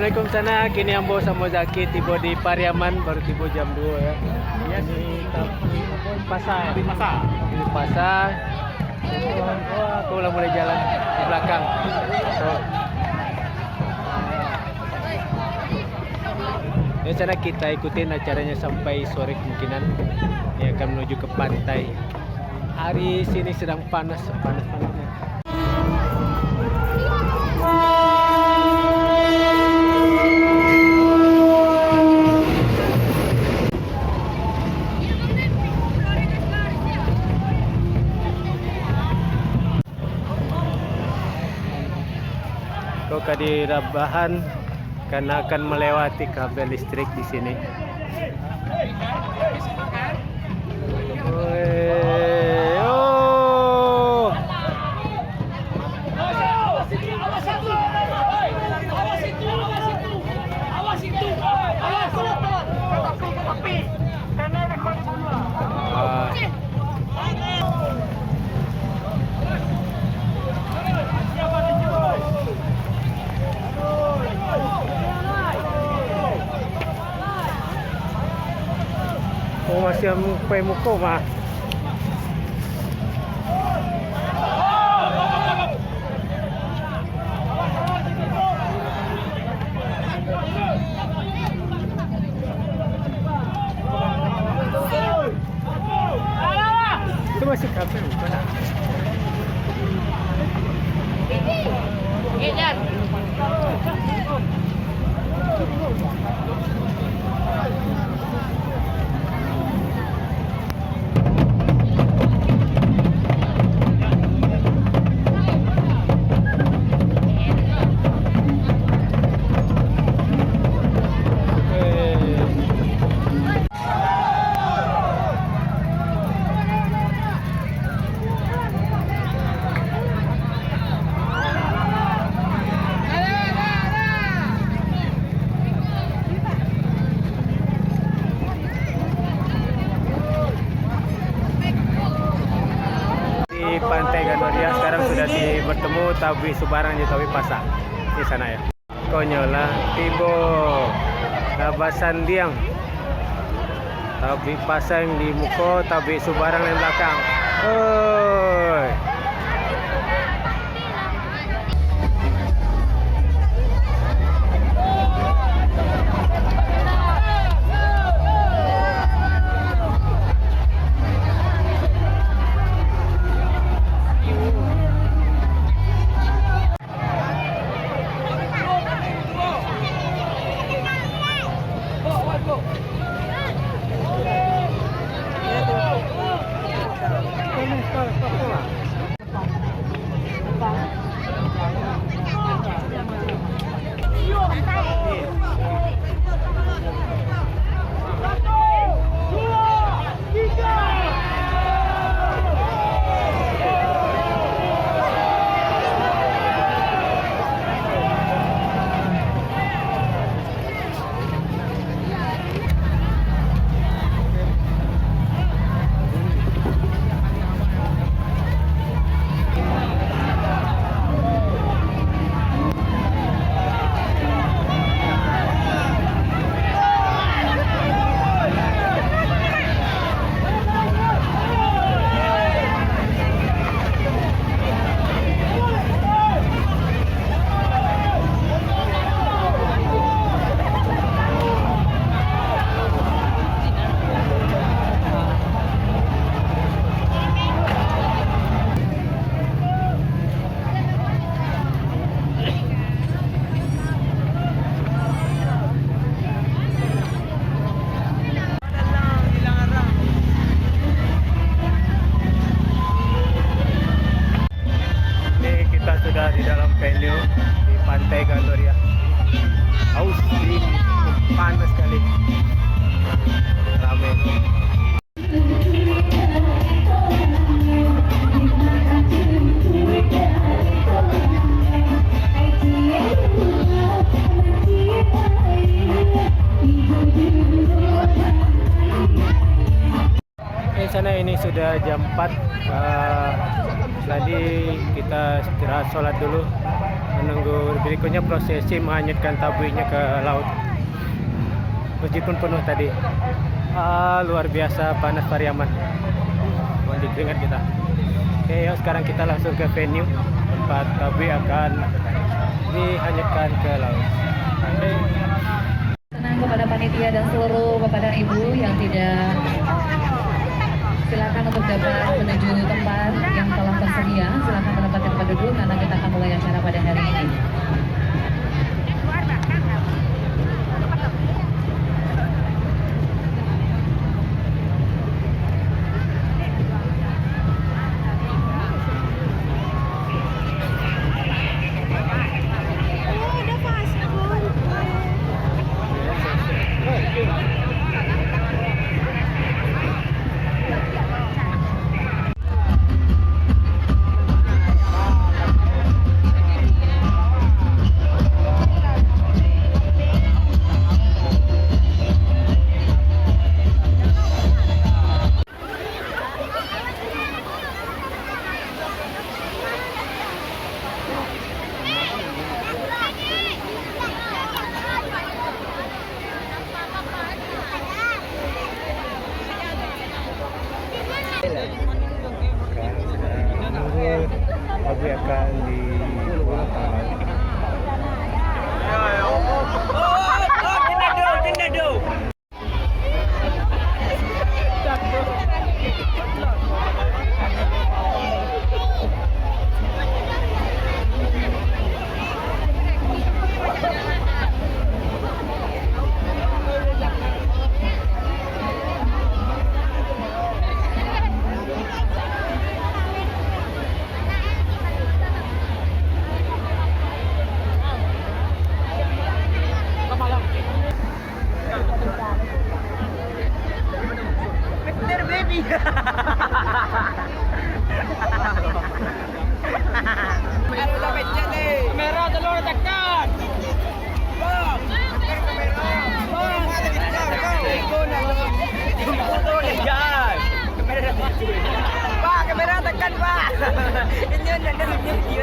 Assalamualaikum sana, kini Ambo sama Zaki tiba di Pariaman, baru tiba jam 2 ya. Ini pasar. Ini pasar. Oh, aku udah mulai jalan di belakang. So, ya sana kita ikutin acaranya sampai sore kemungkinan. Ya akan menuju ke pantai. Hari sini sedang panas. Kau di Rabahan karena akan melewati kabel listrik di sini. Oh. Oh, masih sampai muka mah. Itu masih kafe bukan? Pantai Gandoria sekarang sudah bertemu Tabi Subarang di Tabi Pasar di sana ya. Konyola Tibo Tabasan Diang Tabi Pasang di Muko, Tabi Subarang di belakang. Oi. Sudah di dalam venue di Pantai Gandoria. Aus dingin, panas sekali, ramai. Di sana ini sudah jam 4. Tadi kita istirahat sholat dulu, menunggu berikutnya prosesi menghanyutkan tabuinya ke laut. Meskipun penuh tadi, luar biasa panas Pariaman, mandi keringat kita. Oke, yuk sekarang kita langsung ke venue tempat tabui akan dihanyutkan ke laut. Oke. Tenang kepada panitia dan seluruh bapak dan ibu yang tidak, silakan untuk dapat menuju tempat yang telah tersedia. Silakan menempatkan tempat duduk karena kita akan mulai acara pada hari ini. Tabui akan dibuang ke laut. Kamera telur tekan. Bang. Kamera. Bang, ada di dalam. Ikonalo. Foto legal. Kamera. Pak, kamera tekan, Pak. Ini ada video